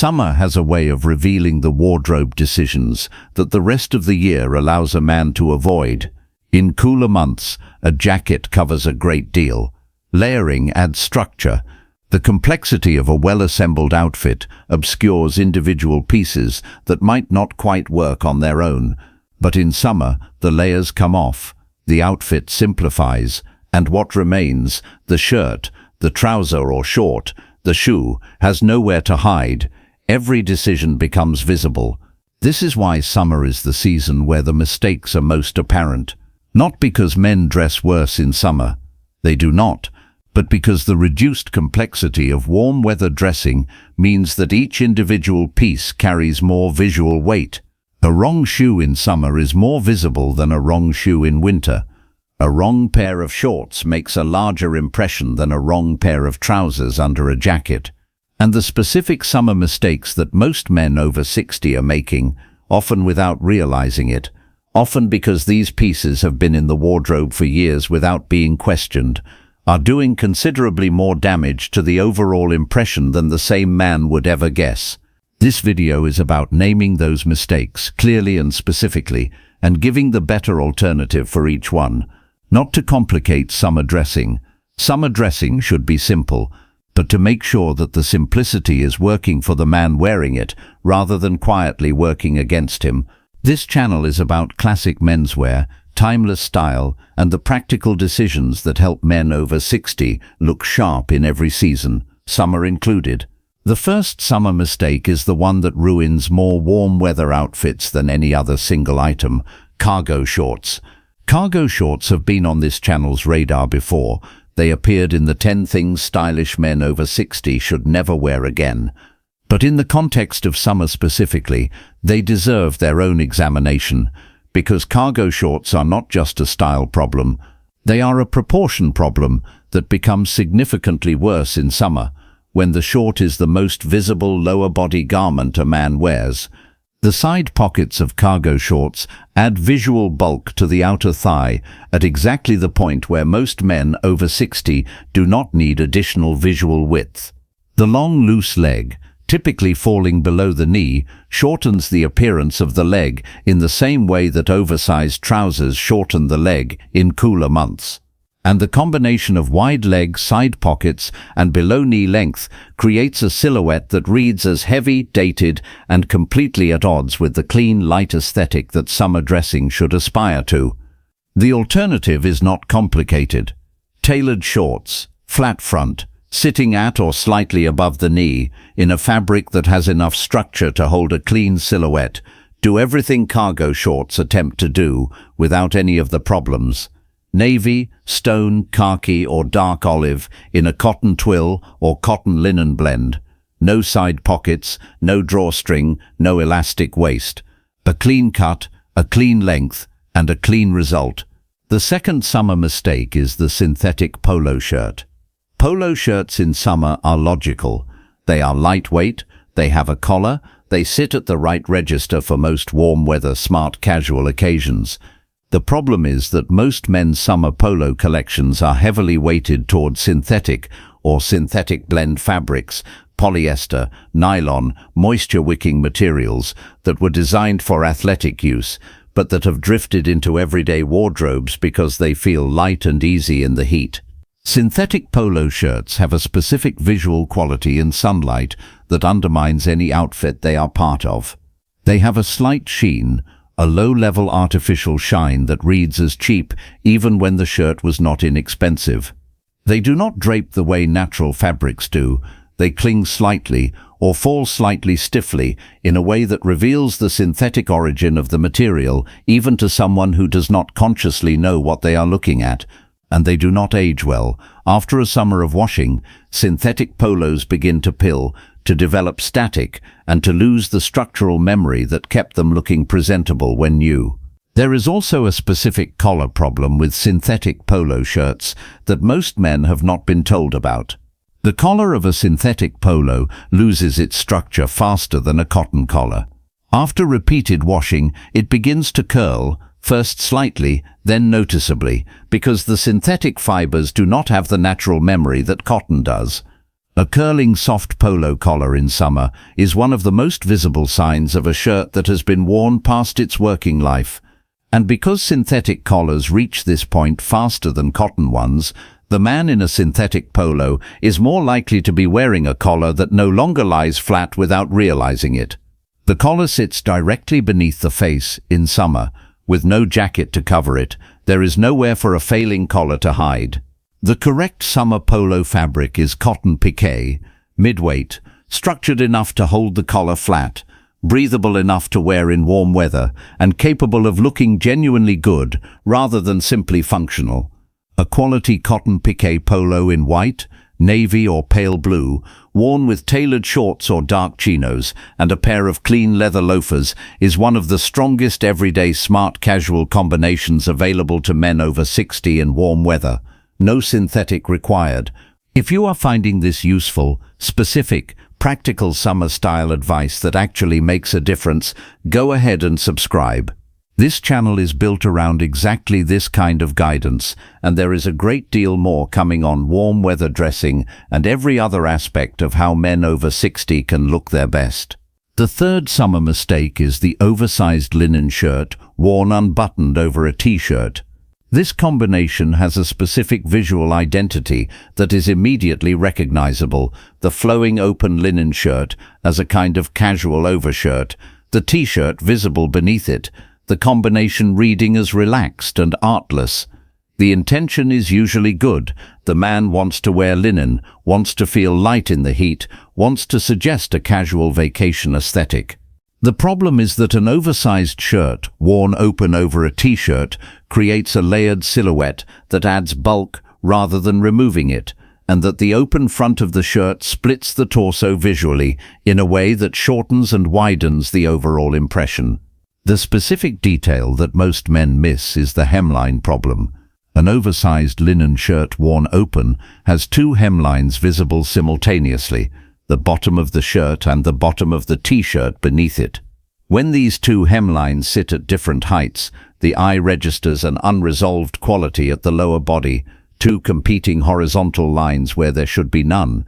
Summer has a way of revealing the wardrobe decisions that the rest of the year allows a man to avoid. In cooler months, a jacket covers a great deal. Layering adds structure. The complexity of a well-assembled outfit obscures individual pieces that might not quite work on their own. But in summer, the layers come off, the outfit simplifies, and what remains, the shirt, the trouser or short, the shoe, has nowhere to hide. Every decision becomes visible. This is why summer is the season where the mistakes are most apparent. Not because men dress worse in summer. They do not. But because the reduced complexity of warm weather dressing means that each individual piece carries more visual weight. A wrong shoe in summer is more visible than a wrong shoe in winter. A wrong pair of shorts makes a larger impression than a wrong pair of trousers under a jacket. And the specific summer mistakes that most men over 60 are making, often without realizing it, often because these pieces have been in the wardrobe for years without being questioned, are doing considerably more damage to the overall impression than the same man would ever guess. This video is about naming those mistakes clearly and specifically and giving the better alternative for each one. Not to complicate summer dressing. Summer dressing should be simple, but to make sure that the simplicity is working for the man wearing it rather than quietly working against him. This channel is about classic menswear, timeless style, and the practical decisions that help men over 60 look sharp in every season, summer included. The first summer mistake is the one that ruins more warm weather outfits than any other single item: cargo shorts. Cargo shorts have been on this channel's radar before. They appeared in the 10 things stylish men over 60 should never wear again. But in the context of summer specifically, they deserve their own examination, because cargo shorts are not just a style problem. They are a proportion problem that becomes significantly worse in summer, when the short is the most visible lower body garment a man wears. The side pockets of cargo shorts add visual bulk to the outer thigh at exactly the point where most men over 60 do not need additional visual width. The long, loose leg, typically falling below the knee, shortens the appearance of the leg in the same way that oversized trousers shorten the leg in cooler months. And the combination of wide leg, side pockets, and below-knee length creates a silhouette that reads as heavy, dated, and completely at odds with the clean, light aesthetic that summer dressing should aspire to. The alternative is not complicated. Tailored shorts, flat front, sitting at or slightly above the knee, in a fabric that has enough structure to hold a clean silhouette, do everything cargo shorts attempt to do without any of the problems. Navy, stone, khaki, or dark olive in a cotton twill or cotton linen blend. No side pockets, no drawstring, no elastic waist. A clean cut, a clean length, and a clean result. The second summer mistake is the synthetic polo shirt. Polo shirts in summer are logical. They are lightweight, they have a collar, they sit at the right register for most warm weather smart casual occasions. The problem is that most men's summer polo collections are heavily weighted toward synthetic or synthetic blend fabrics, polyester, nylon, moisture-wicking materials that were designed for athletic use, but that have drifted into everyday wardrobes because they feel light and easy in the heat. Synthetic polo shirts have a specific visual quality in sunlight that undermines any outfit they are part of. They have a slight sheen, a low-level artificial shine that reads as cheap even when the shirt was not inexpensive. They do not drape the way natural fabrics do. They cling slightly or fall slightly stiffly in a way that reveals the synthetic origin of the material even to someone who does not consciously know what they are looking at. And they do not age well. After a summer of washing, synthetic polos begin to pill, to develop static, and to lose the structural memory that kept them looking presentable when new. There is also a specific collar problem with synthetic polo shirts that most men have not been told about. The collar of a synthetic polo loses its structure faster than a cotton collar. After repeated washing, it begins to curl, first slightly, then noticeably, because the synthetic fibers do not have the natural memory that cotton does. A curling soft polo collar in summer is one of the most visible signs of a shirt that has been worn past its working life. And because synthetic collars reach this point faster than cotton ones, the man in a synthetic polo is more likely to be wearing a collar that no longer lies flat without realizing it. The collar sits directly beneath the face in summer, with no jacket to cover it. There is nowhere for a failing collar to hide. The correct summer polo fabric is cotton piqué, mid-weight, structured enough to hold the collar flat, breathable enough to wear in warm weather, and capable of looking genuinely good rather than simply functional. A quality cotton piqué polo in white, navy or pale blue, worn with tailored shorts or dark chinos and a pair of clean leather loafers, is one of the strongest everyday smart casual combinations available to men over 60 in warm weather. No synthetic required. If you are finding this useful, specific, practical summer style advice that actually makes a difference, go ahead and subscribe. This channel is built around exactly this kind of guidance, and there is a great deal more coming on warm weather dressing and every other aspect of how men over 60 can look their best. The third summer mistake is the oversized linen shirt worn unbuttoned over a t-shirt. This combination has a specific visual identity that is immediately recognizable: the flowing open linen shirt as a kind of casual overshirt, the t-shirt visible beneath it, the combination reading as relaxed and artless. The intention is usually good. The man wants to wear linen, wants to feel light in the heat, wants to suggest a casual vacation aesthetic. The problem is that an oversized shirt, worn open over a t-shirt, creates a layered silhouette that adds bulk rather than removing it, and that the open front of the shirt splits the torso visually in a way that shortens and widens the overall impression. The specific detail that most men miss is the hemline problem. An oversized linen shirt worn open has two hemlines visible simultaneously, the bottom of the shirt and the bottom of the t-shirt beneath it. When these two hemlines sit at different heights, the eye registers an unresolved quality at the lower body, two competing horizontal lines where there should be none.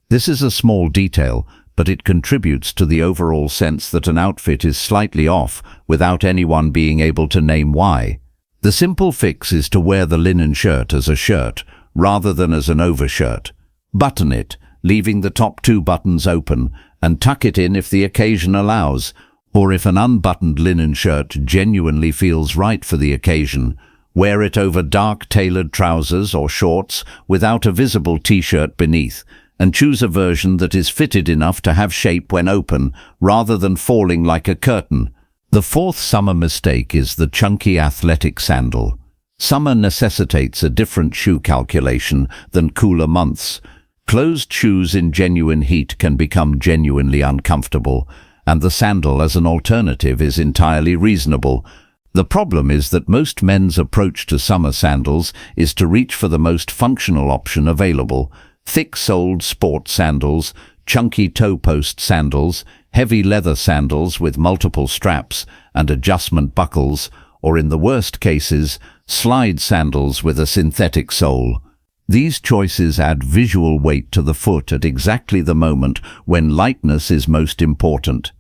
This is a small detail, but it contributes to the overall sense that an outfit is slightly off without anyone being able to name why. The simple fix is to wear the linen shirt as a shirt rather than as an overshirt. Button it, leaving the top two buttons open, and tuck it in if the occasion allows, or if an unbuttoned linen shirt genuinely feels right for the occasion, wear it over dark tailored trousers or shorts without a visible t-shirt beneath, and choose a version that is fitted enough to have shape when open, rather than falling like a curtain. The fourth summer mistake is the chunky athletic sandal. Summer necessitates a different shoe calculation than cooler months. Closed shoes in genuine heat can become genuinely uncomfortable, and the sandal as an alternative is entirely reasonable. The problem is that most men's approach to summer sandals is to reach for the most functional option available: thick-soled sport sandals, chunky toe-post sandals, heavy leather sandals with multiple straps and adjustment buckles, or in the worst cases, slide sandals with a synthetic sole. These choices add visual weight to the foot at exactly the moment when lightness is most important.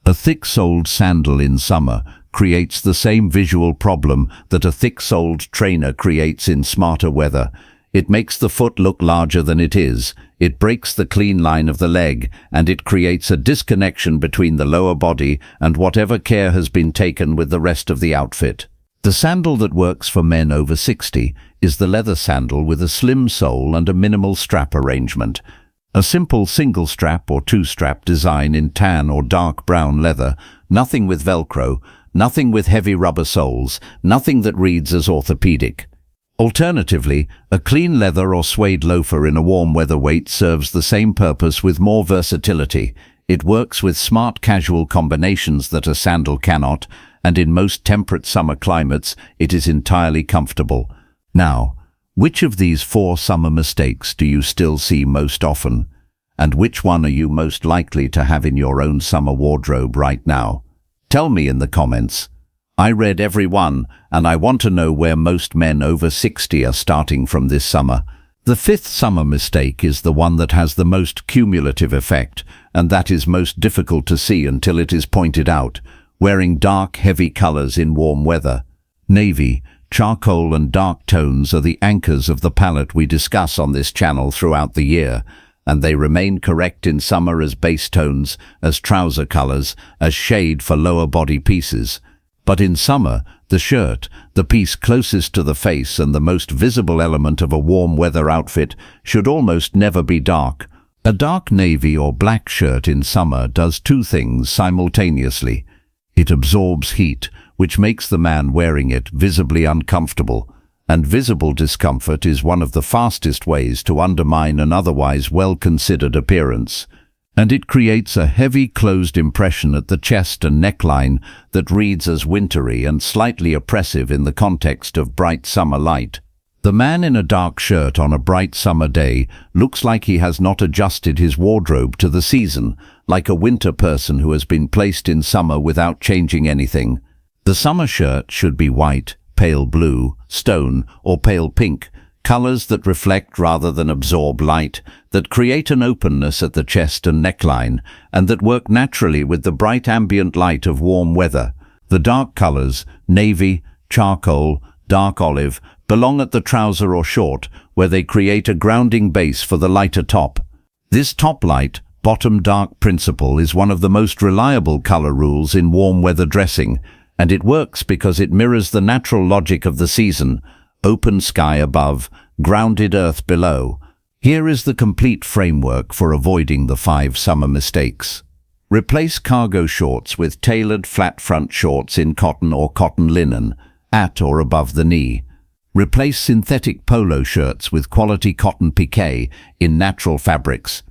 A thick-soled sandal in summer creates the same visual problem that a thick-soled trainer creates in smarter weather. It makes the foot look larger than it is, it breaks the clean line of the leg, and it creates a disconnection between the lower body and whatever care has been taken with the rest of the outfit. The sandal that works for men over 60 is the leather sandal with a slim sole and a minimal strap arrangement. A simple single strap or two-strap design in tan or dark brown leather, nothing with Velcro, nothing with heavy rubber soles, nothing that reads as orthopedic. Alternatively, a clean leather or suede loafer in a warm weather weight serves the same purpose with more versatility. It works with smart casual combinations that a sandal cannot, and in most temperate summer climates, it is entirely comfortable. Now, which of these 4 summer mistakes do you still see most often? And which one are you most likely to have in your own summer wardrobe right now? Tell me in the comments. I read every one, and I want to know where most men over 60 are starting from this summer. The fifth summer mistake is the one that has the most cumulative effect, and that is most difficult to see until it is pointed out: wearing dark, heavy colors in warm weather. Navy, charcoal and dark tones are the anchors of the palette we discuss on this channel throughout the year, and they remain correct in summer as base tones, as trouser colors, as shade for lower body pieces. But in summer, the shirt, the piece closest to the face and the most visible element of a warm weather outfit, should almost never be dark. A dark navy or black shirt in summer does two things simultaneously. It absorbs heat, which makes the man wearing it visibly uncomfortable, and visible discomfort is one of the fastest ways to undermine an otherwise well-considered appearance. And it creates a heavy closed impression at the chest and neckline that reads as wintry and slightly oppressive in the context of bright summer light. The man in a dark shirt on a bright summer day looks like he has not adjusted his wardrobe to the season, like a winter person who has been placed in summer without changing anything. The summer shirt should be white, pale blue, stone, or pale pink, colors that reflect rather than absorb light, that create an openness at the chest and neckline, and that work naturally with the bright ambient light of warm weather. The dark colors, navy, charcoal, dark olive, belong at the trouser or short, where they create a grounding base for the lighter top. This top light, bottom dark principle is one of the most reliable color rules in warm weather dressing, and it works because it mirrors the natural logic of the season: open sky above, grounded earth below. Here is the complete framework for avoiding the 5 summer mistakes. Replace cargo shorts with tailored flat front shorts in cotton or cotton linen, at or above the knee. Replace synthetic polo shirts with quality cotton piqué in natural fabrics.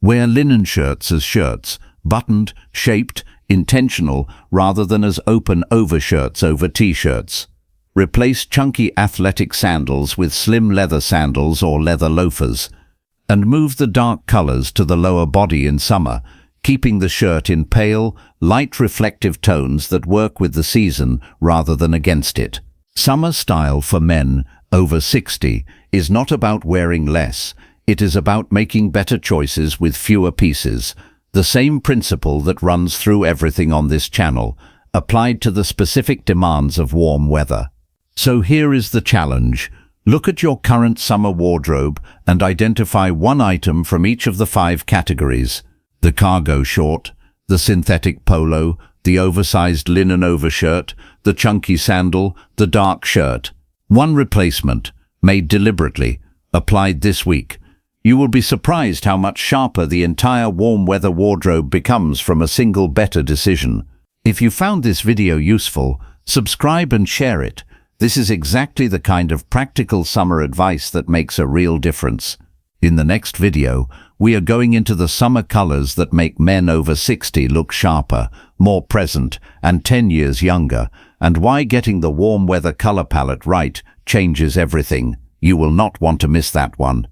Wear linen shirts as shirts, buttoned, shaped, intentional, rather than as open overshirts over t-shirts. Replace chunky athletic sandals with slim leather sandals or leather loafers. And move the dark colors to the lower body in summer, keeping the shirt in pale, light reflective tones that work with the season rather than against it. Summer style for men over 60 is not about wearing less. It is about making better choices with fewer pieces. The same principle that runs through everything on this channel, applied to the specific demands of warm weather. So here is the challenge. Look at your current summer wardrobe and identify one item from each of the 5 categories: the cargo short, the synthetic polo, the oversized linen overshirt, the chunky sandal, the dark shirt. One replacement, made deliberately, applied this week. You will be surprised how much sharper the entire warm weather wardrobe becomes from a single better decision. If you found this video useful, subscribe and share it. This is exactly the kind of practical summer advice that makes a real difference. In the next video, we are going into the summer colors that make men over 60 look sharper, more present, and 10 years younger, and why getting the warm weather color palette right changes everything. You will not want to miss that one.